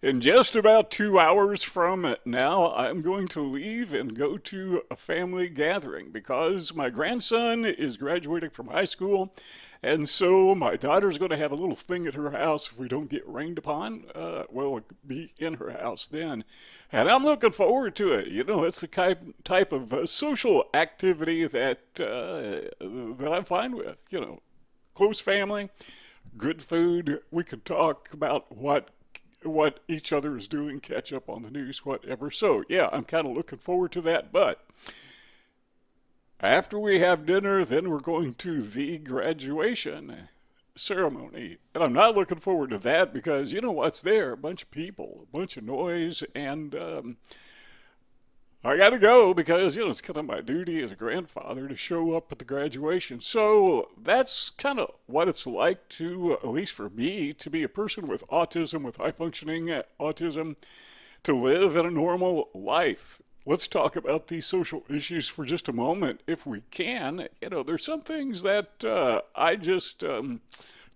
In just about 2 hours from now, I'm going to leave and go to a family gathering because my grandson is graduating from high school. And so my daughter's going to have a little thing at her house if we don't get rained upon. Well, it'll be in her house then. And I'm looking forward to it. You know, it's the type of social activity that I'm fine with. You know, close family, good food. We can talk about what each other is doing, catch up on the news, whatever. So, yeah, I'm kind of looking forward to that. But after we have dinner, then we're going to the graduation ceremony. And I'm not looking forward to that because you know what's there? A bunch of people, a bunch of noise, and I got to go because, you know, it's kind of my duty as a grandfather to show up at the graduation. So that's kind of what it's like to, at least for me, to be a person with autism, with high functioning autism, to live in a normal life. Let's talk about these social issues for just a moment, if we can. You know, there's some things that I just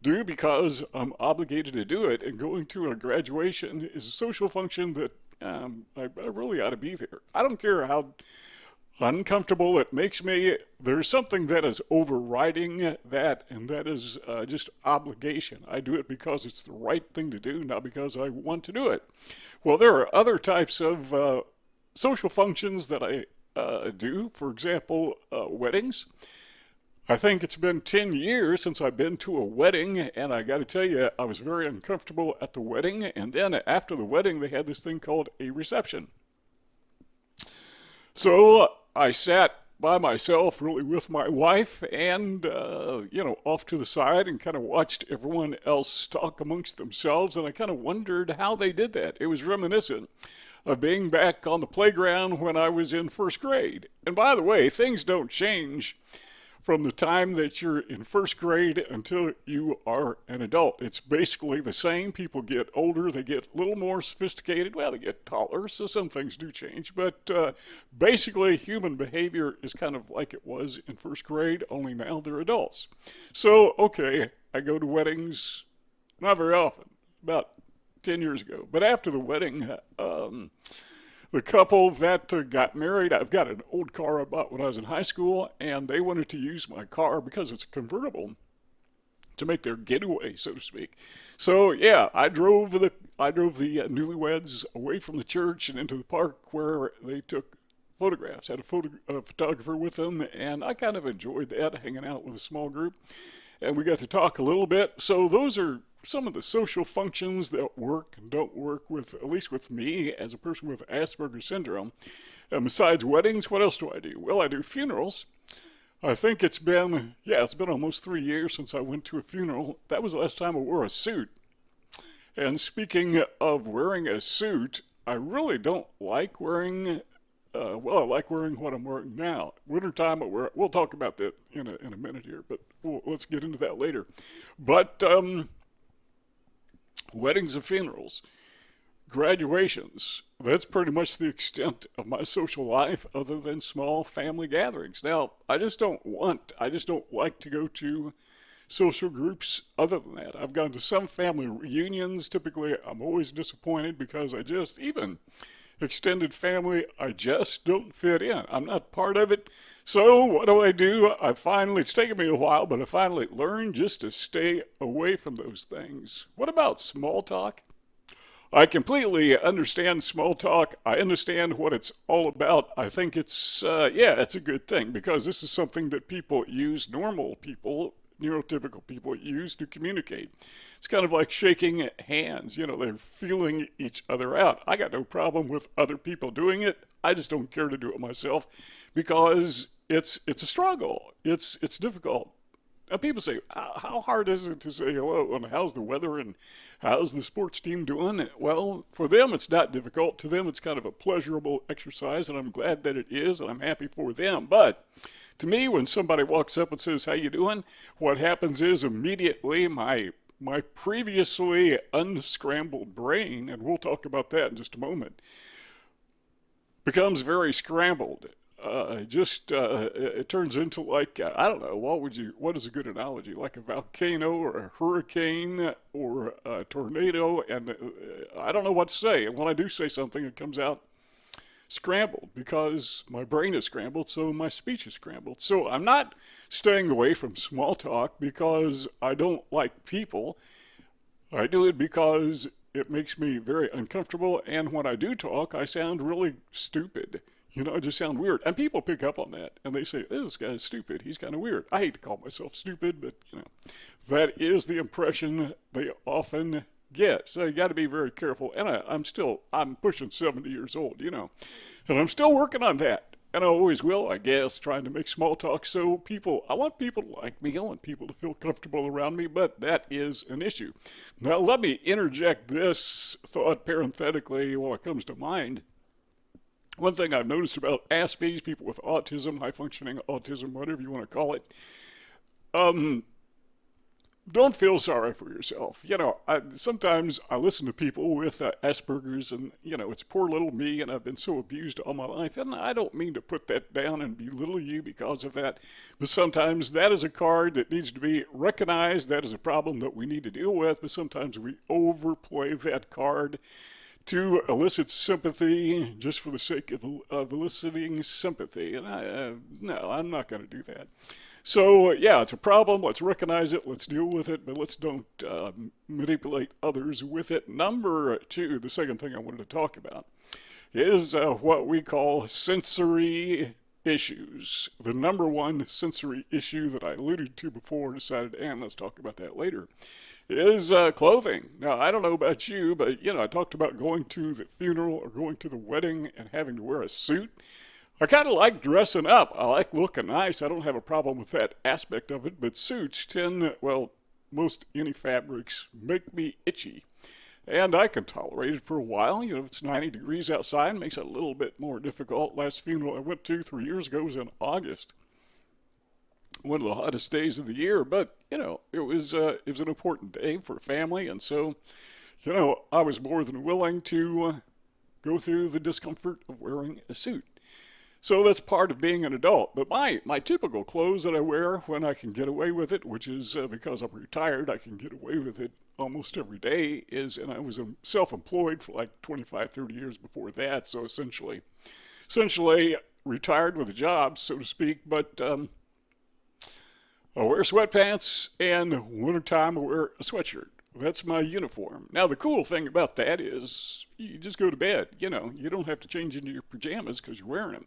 do because I'm obligated to do it, and going to a graduation is a social function that I really ought to be there. I don't care how uncomfortable it makes me. There's something that is overriding that, and that is just obligation. I do it because it's the right thing to do, not because I want to do it. Well, there are other types of social functions that I do. For example, weddings. I think it's been 10 years since I've been to a wedding, and I got to tell you, I was very uncomfortable at the wedding. And then after the wedding, they had this thing called a reception. So I sat by myself, really with my wife, and, off to the side and kind of watched everyone else talk amongst themselves. And I kind of wondered how they did that. It was reminiscent of being back on the playground when I was in first grade. And by the way, things don't change from the time that you're in first grade until you are an adult. It's basically the same. People get older, they get a little more sophisticated. Well, they get taller, so some things do change. But basically, human behavior is kind of like it was in first grade, only now they're adults. So, okay, I go to weddings not very often, about 10 years ago. But after the wedding, the couple that got married, I've got an old car I bought when I was in high school, and they wanted to use my car because it's a convertible to make their getaway, so to speak. So yeah, I drove the newlyweds away from the church and into the park where they took photographs. Had a photographer with them, and I kind of enjoyed that, hanging out with a small group. And we got to talk a little bit. So those are some of the social functions that work and don't work with, at least with me as a person with Asperger syndrome. And besides weddings, what else do I do? Well, I do funerals. I think it's been almost 3 years since I went to a funeral. That was the last time I wore a suit. And speaking of wearing a suit, I really don't like wearing I like wearing what I'm wearing now. Wintertime, we'll talk about that in a minute here, but let's get into that later. But weddings and funerals, graduations, that's pretty much the extent of my social life other than small family gatherings. Now, I just don't like to go to social groups other than that. I've gone to some family reunions. Typically, I'm always disappointed because even extended family, I just don't fit in. I'm not part of it. So what do? It's taken me a while, but I finally learned just to stay away from those things. What about small talk? I completely understand small talk. I understand what it's all about. I think it's a good thing because this is something that people use, normal people, neurotypical people use to communicate. It's kind of like shaking hands. You know, they're feeling each other out. I got no problem with other people doing it. I just don't care to do it myself because it's a struggle. It's difficult. Now people say, how hard is it to say hello and how's the weather and how's the sports team doing? Well, for them it's not difficult. To them it's kind of a pleasurable exercise, and I'm glad that it is, and I'm happy for them. But to me, when somebody walks up and says, how you doing? What happens is immediately my previously unscrambled brain, and we'll talk about that in just a moment, becomes very scrambled. it turns into like, I don't know, what is a good analogy? Like a volcano or a hurricane or a tornado, and I don't know what to say. And when I do say something, it comes out scrambled because my brain is scrambled, so my speech is scrambled. So I'm not staying away from small talk because I don't like people. I do it because it makes me very uncomfortable, and when I do talk, I sound really stupid. I just sound weird. And people pick up on that, and they say, this guy's stupid. He's kind of weird. I hate to call myself stupid, but, that is the impression they often get. So you got to be very careful. And I'm pushing 70 years old, and I'm still working on that. And I always will, I guess, trying to make small talk. So I want people to like me. I want people to feel comfortable around me, but that is an issue. Now, let me interject this thought parenthetically while it comes to mind. One thing I've noticed about Aspies, people with autism, high functioning autism, whatever you want to call it, don't feel sorry for yourself. Sometimes I listen to people with Asperger's, and it's poor little me, and I've been so abused all my life, and I don't mean to put that down and belittle you because of that, but sometimes that is a card that needs to be recognized. That is a problem that we need to deal with, but sometimes we overplay that card to elicit sympathy just for the sake of eliciting sympathy. And no, I'm not going to do that. So, yeah, it's a problem. Let's recognize it. Let's deal with it, but let's don't manipulate others with it. Number two, the second thing I wanted to talk about, is what we call sensory issues. The number one sensory issue that I alluded to before, decided, and let's talk about that later, is clothing. Now, I don't know about you, but, I talked about going to the funeral or going to the wedding and having to wear a suit. I kind of like dressing up. I like looking nice. I don't have a problem with that aspect of it, but suits tend, most any fabrics make me itchy. And I can tolerate it for a while. If it's 90 degrees outside, it makes it a little bit more difficult. Last funeral I went to 3 years ago was in August. One of the hottest days of the year, but, it was an important day for a family, and so, I was more than willing to go through the discomfort of wearing a suit. So that's part of being an adult. But my typical clothes that I wear when I can get away with it, which is because I'm retired, I can get away with it almost every day, and I was self-employed for like 25, 30 years before that, so essentially retired with a job, so to speak, but I wear sweatpants, and wintertime I wear a sweatshirt. That's my uniform. Now, the cool thing about that is you just go to bed. You don't have to change into your pajamas because you're wearing them.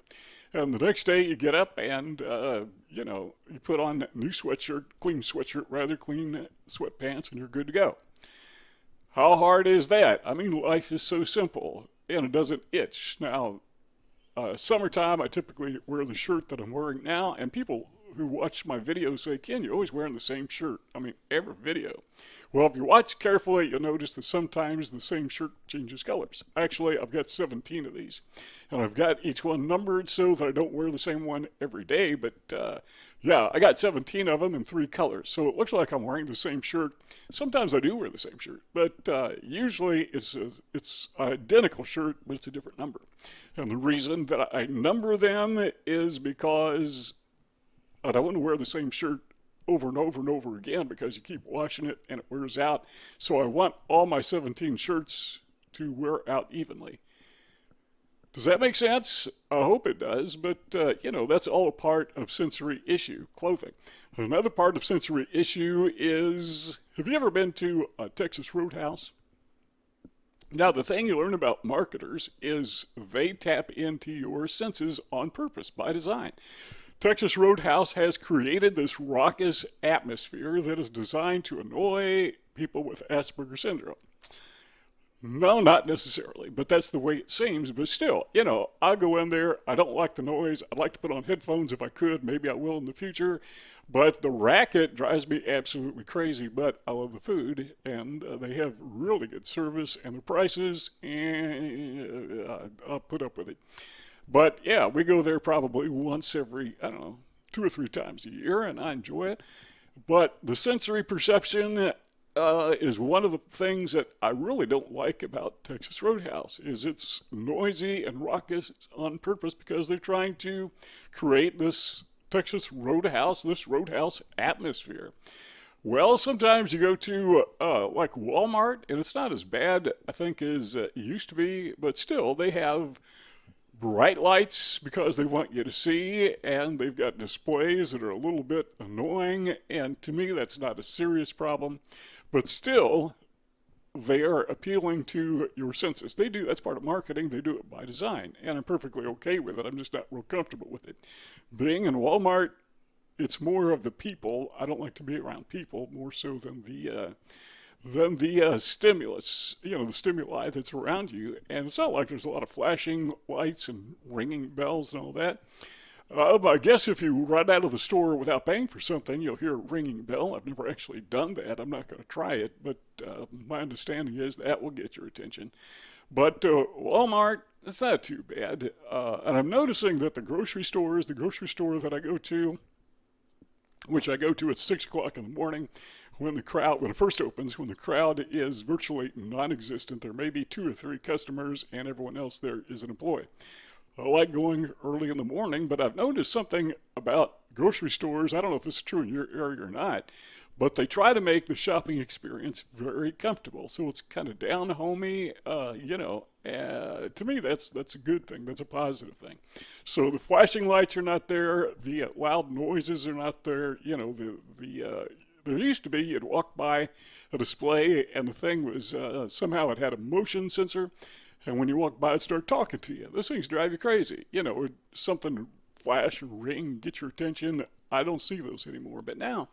And the next day you get up and, you put on that new sweatshirt, clean sweatpants, and you're good to go. How hard is that? I mean, life is so simple, and it doesn't itch. Now, summertime, I typically wear the shirt that I'm wearing now, and people who watch my videos say, Ken, you're always wearing the same shirt. I mean, every video. Well, if you watch carefully, you'll notice that sometimes the same shirt changes colors. Actually, I've got 17 of these, and I've got each one numbered so that I don't wear the same one every day, but I got 17 of them in 3 colors, so it looks like I'm wearing the same shirt. Sometimes I do wear the same shirt, but usually it's identical shirt, but it's a different number. And the reason that I number them is because I don't want to wear the same shirt over and over and over again because you keep washing it and it wears out. So I want all my 17 shirts to wear out evenly. Does that make sense? I hope it does, but that's all a part of sensory issue, clothing. Another part of sensory issue is, have you ever been to a Texas Roadhouse? Now, the thing you learn about marketers is they tap into your senses on purpose, by design. Texas Roadhouse has created this raucous atmosphere that is designed to annoy people with Asperger syndrome. No, not necessarily, but that's the way it seems. But still, I go in there, I don't like the noise. I'd like to put on headphones if I could. Maybe I will in the future. But the racket drives me absolutely crazy. But I love the food, and they have really good service, and the prices, and I'll put up with it. But yeah, we go there probably once every, 2 or 3 times a year, and I enjoy it. But the sensory perception is one of the things that I really don't like about Texas Roadhouse is it's noisy and raucous on purpose because they're trying to create this Roadhouse atmosphere. Well, sometimes you go to like Walmart, and it's not as bad, I think, as it used to be, but still, they have bright lights because they want you to see, and they've got displays that are a little bit annoying, and to me, that's not a serious problem. But still, they are appealing to your senses. They do, that's part of marketing, they do it by design, and I'm perfectly okay with it. I'm just not real comfortable with it. Being in Walmart, it's more of the people. I don't like to be around people more so than the stimulus, the stimuli that's around you. And it's not like there's a lot of flashing lights and ringing bells and all that. I guess if you run out of the store without paying for something, you'll hear a ringing bell. I've never actually done that. I'm not going to try it, but my understanding is that will get your attention. But Walmart, it's not too bad. And I'm noticing that the grocery store that I go to, which I go to at 6 o'clock in the morning when it first opens, when the crowd is virtually non-existent. There may be 2 or 3 customers and everyone else there is an employee. I like going early in the morning, but I've noticed something about grocery stores. I don't know if it's true in your area or not, but they try to make the shopping experience very comfortable. So it's kind of down-homey, to me, that's a good thing. That's a positive thing. So the flashing lights are not there. The loud noises are not there. There used to be, you'd walk by a display and the thing was somehow it had a motion sensor. And when you walk by, it started talking to you. Those things drive you crazy. Something flash and ring, get your attention. I don't see those anymore. But now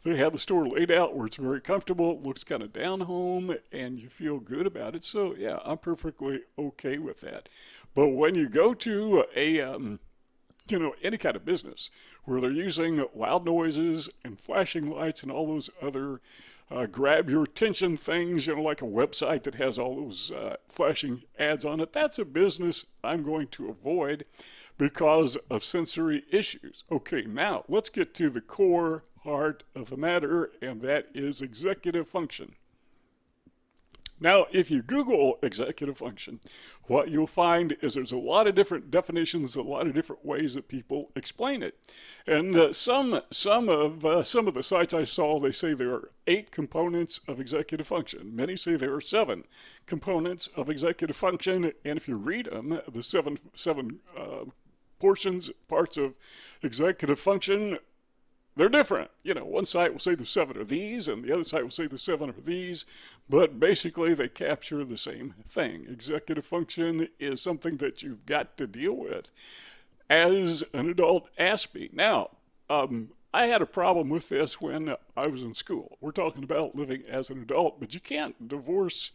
they have the store laid out where it's very comfortable, it looks kind of down home, and you feel good about it. So, yeah, I'm perfectly okay with that. But when you go to any kind of business where they're using loud noises and flashing lights and all those other grab your attention things, like a website that has all those flashing ads on it, that's a business I'm going to avoid because of sensory issues. Okay, now let's get to the core heart of the matter, and that is executive function. Now, if you Google executive function, what you'll find is there's a lot of different definitions, a lot of different ways that people explain it. And some of the sites I saw, they say there are 8 components of executive function. Many say there are 7 components of executive function, and if you read them, the seven parts of executive function, they're different. One site will say the 7 are these, and the other site will say the 7 are these, but basically they capture the same thing. Executive function is something that you've got to deal with as an adult Aspie. Now, I had a problem with this when I was in school. We're talking about living as an adult, but you can't divorce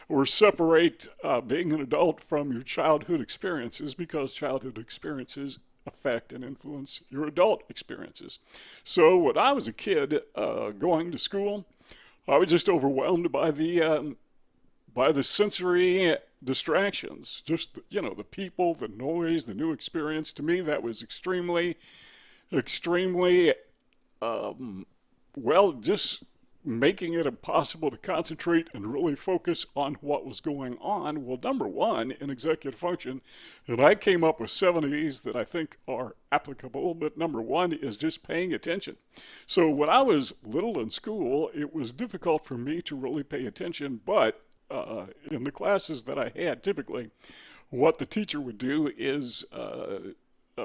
or separate being an adult from your childhood experiences because childhood experiences affect and influence your adult experiences. So when I was a kid going to school, I was just overwhelmed by the sensory distractions, just the people, the noise, the new experience. To me, that was extremely just making it impossible to concentrate and really focus on what was going on. Well, number one in executive function, and I came up with 7 of these that I think are applicable, but number one is just paying attention. So when I was little in school, it was difficult for me to really pay attention, but in the classes that I had, typically, what the teacher would do is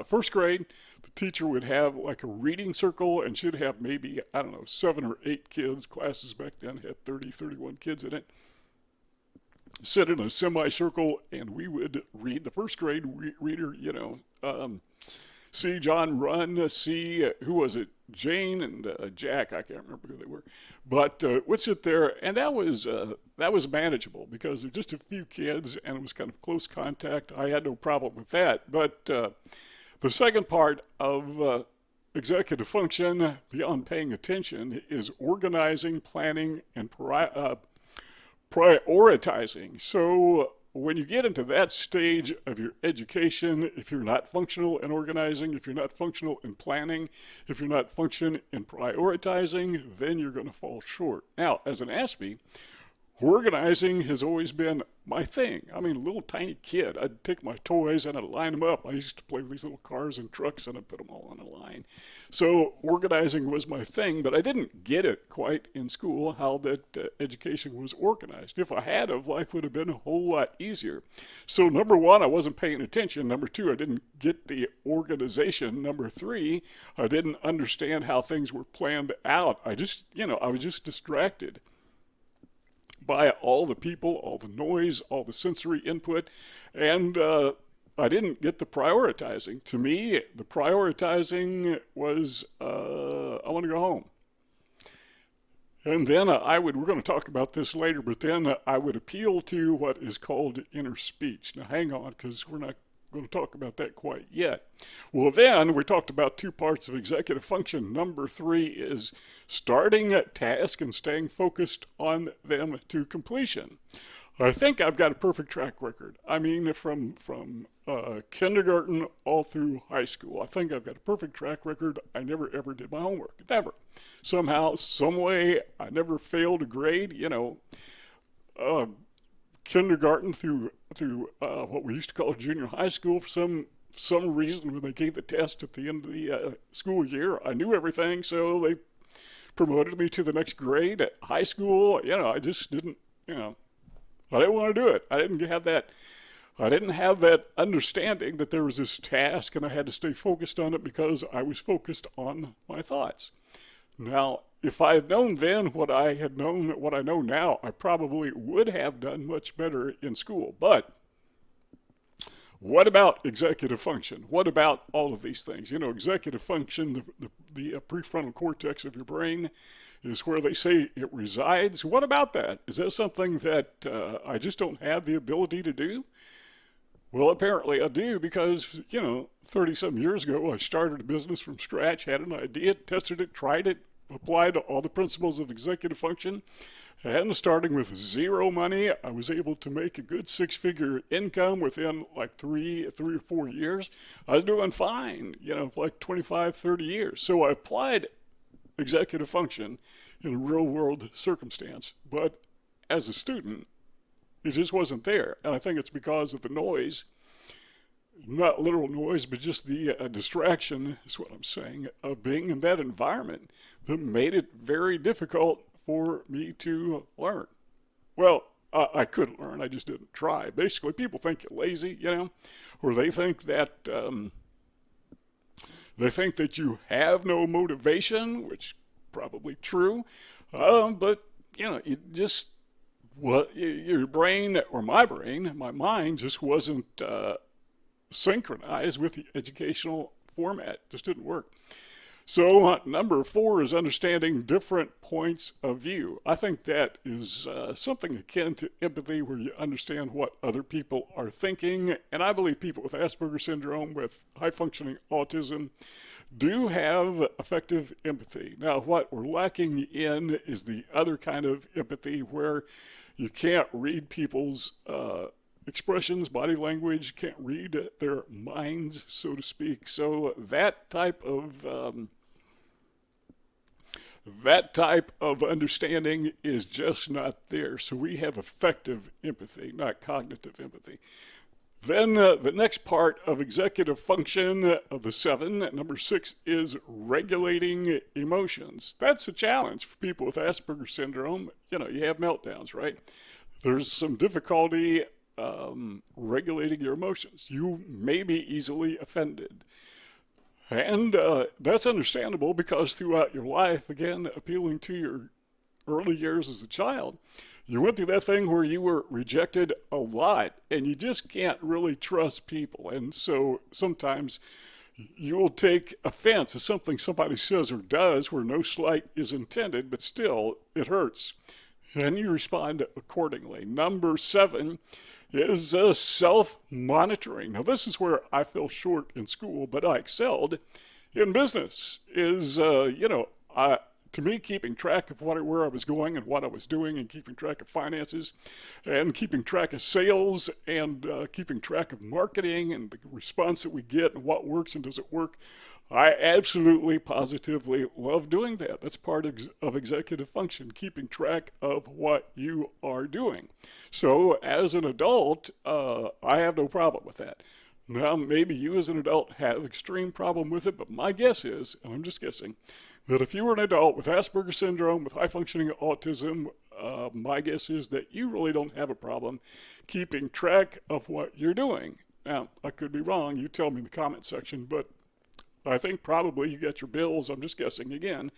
first grade, the teacher would have like a reading circle and she'd have maybe, 7 or 8 kids. Classes back then had 30, 31 kids in it. Sit in a semicircle and we would read. The first grade reader, see John run, see, who was it? Jane and Jack, I can't remember who they were. But would sit there, and that was manageable because there were just a few kids and it was kind of close contact. I had no problem with that. But the second part of executive function, beyond paying attention, is organizing, planning, and prioritizing. So when you get into that stage of your education, if you're not functional in organizing, if you're not functional in planning, if you're not functional in prioritizing, then you're going to fall short. Now, as an Aspie, organizing has always been my thing. I mean, a little tiny kid, I'd take my toys and I'd line them up. I used to play with these little cars and trucks and I'd put them all on a line. So organizing was my thing, but I didn't get it quite in school how that education was organized. If I had of, life would have been a whole lot easier. So number one, I wasn't paying attention. Number two, I didn't get the organization. Number three, I didn't understand how things were planned out. I was just distracted by all the people, all the noise, all the sensory input, and I didn't get the prioritizing. To me, the prioritizing was, I want to go home. And then we're going to talk about this later, but then I would appeal to what is called inner speech. Now hang on, because we're not going to talk about that quite yet. Well, then we talked about two parts of executive function. Number three is starting a task and staying focused on them to completion. I think I've got a perfect track record. I mean, from kindergarten all through high school, I think I've got a perfect track record. I never ever did my homework. Never. Somehow, some way, I never failed a grade. Kindergarten through what we used to call junior high school. For some reason, when they gave the test at the end of the school year, I knew everything, so they promoted me to the next grade. At high school, I just didn't, I didn't want to do it. I didn't have that understanding that there was this task and I had to stay focused on it because I was focused on my thoughts. Now, if I had known then what I know now, I probably would have done much better in school. But what about executive function? What about all of these things? Executive function, the prefrontal cortex of your brain is where they say it resides. What about that? Is that something that I just don't have the ability to do? Well, apparently I do because, 30-some years ago, I started a business from scratch, had an idea, tested it, tried it, applied all the principles of executive function, and starting with zero money, I was able to make a good six-figure income within like three or 4 years. I was doing fine, for like 25, 30 years. So I applied executive function in a real-world circumstance, but as a student, it just wasn't there. And I think it's because of the noise, not literal noise, but just the distraction, is what I'm saying, of being in that environment that made it very difficult for me to learn. Well, I could learn, I just didn't try. Basically, people think you're lazy, or they think that you have no motivation, which probably true, but you just your brain, or my mind just wasn't synchronized with the educational format. Just didn't work. So number 4 is understanding different points of view. I think that is something akin to empathy, where you understand what other people are thinking. And I believe people with Asperger syndrome, with high-functioning autism, do have effective empathy. Now, what we're lacking in is the other kind of empathy, where you can't read people's expressions, body language, can't read their minds, so to speak. So that type of understanding is just not there. So we have effective empathy, not cognitive empathy. Then the next part of executive function of the 7, number 6, is regulating emotions. That's a challenge for people with Asperger syndrome. You have meltdowns, right? There's some difficulty regulating your emotions. You may be easily offended. And that's understandable, because throughout your life, again, appealing to your early years as a child, you went through that thing where you were rejected a lot, and you just can't really trust people. And so sometimes you'll take offense at something somebody says or does where no slight is intended, but still it hurts. And you respond accordingly. Number 7 is self-monitoring. Now, this is where I fell short in school, but I excelled in business. to me, keeping track of where I was going and what I was doing, and keeping track of finances, and keeping track of sales, and keeping track of marketing and the response that we get and what works and doesn't work. I absolutely, positively love doing that. That's part of executive function, keeping track of what you are doing. So, as an adult, I have no problem with that. Now, maybe you as an adult have extreme problem with it, but my guess is, and I'm just guessing, that if you were an adult with Asperger syndrome, with high functioning autism, my guess is that you really don't have a problem keeping track of what you're doing. Now, I could be wrong. You tell me in the comment section, but I think probably you got your bills, I'm just guessing again,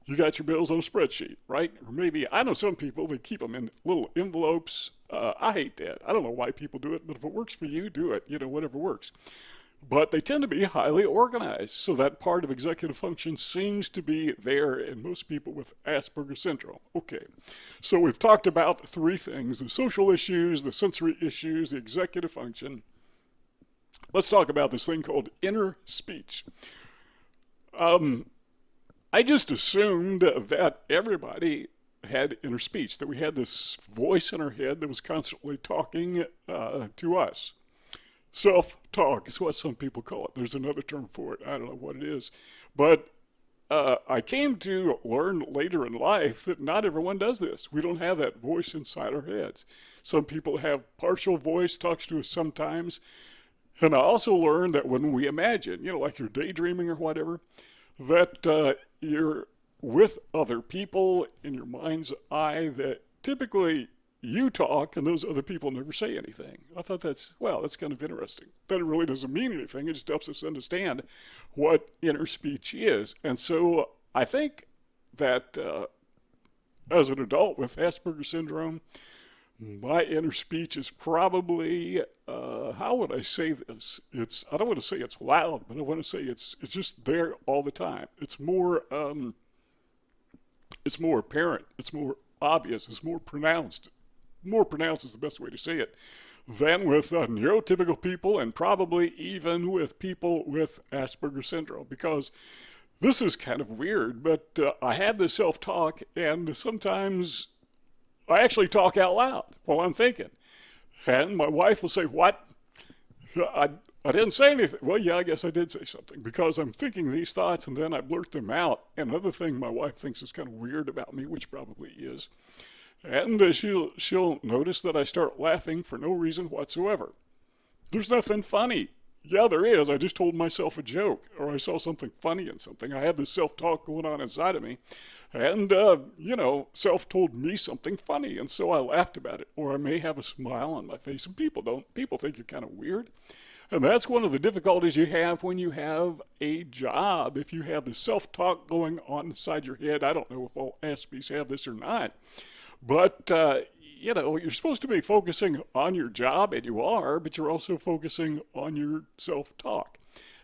you got your bills on a spreadsheet, right? Or maybe, I know some people, they keep them in little envelopes. I hate that. I don't know why people do it, but if it works for you, do it, whatever works. But they tend to be highly organized, so that part of executive function seems to be there in most people with Asperger syndrome. Okay, so we've talked about three things: the social issues, the sensory issues, the executive function. Let's talk about this thing called inner speech. I just assumed that everybody had inner speech, that we had this voice in our head that was constantly talking to us. Self-talk is what some people call it. There's another term for it. I don't know what it is. But I came to learn later in life that not everyone does this. We don't have that voice inside our heads. Some people have partial voice, talks to us sometimes. And I also learned that when we imagine, like you're daydreaming or whatever, that you're with other people in your mind's eye, that typically you talk and those other people never say anything. I thought that's kind of interesting. That it really doesn't mean anything. It just helps us understand what inner speech is. And so I think that as an adult with Asperger syndrome, my inner speech is probably, how would I say this? I don't want to say it's loud, but I want to say it's just there all the time. It's more apparent. It's more obvious. It's more pronounced. More pronounced is the best way to say it than with neurotypical people, and probably even with people with Asperger syndrome, because this is kind of weird, but I have this self-talk, and sometimes I actually talk out loud while I'm thinking. And my wife will say, "What? I didn't say anything." Well, yeah, I guess I did say something, because I'm thinking these thoughts and then I blurt them out. And another thing my wife thinks is kind of weird about me, which probably is, and she'll notice that I start laughing for no reason whatsoever. There's nothing funny. Yeah, there is. I just told myself a joke, or I saw something funny in something. I have this self-talk going on inside of me, and, self told me something funny, and so I laughed about it. Or I may have a smile on my face, and people don't. People think you're kind of weird. And that's one of the difficulties you have when you have a job. If you have the self-talk going on inside your head, I don't know if all Aspies have this or not, but you're supposed to be focusing on your job, and you are, but you're also focusing on your self-talk.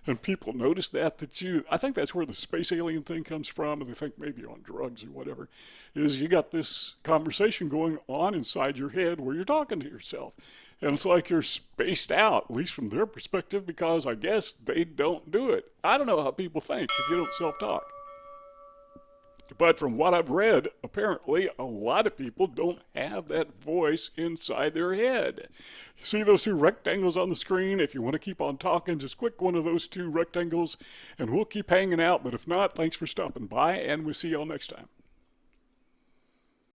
And people notice that I think that's where the space alien thing comes from, and they think maybe you're on drugs or whatever, is you got this conversation going on inside your head where you're talking to yourself. And it's like you're spaced out, at least from their perspective, because I guess they don't do it. I don't know how people think if you don't self-talk. But from what I've read, apparently a lot of people don't have that voice inside their head. See those two rectangles on the screen? If you want to keep on talking, just click one of those two rectangles and we'll keep hanging out. But if not, thanks for stopping by, and we'll see y'all next time.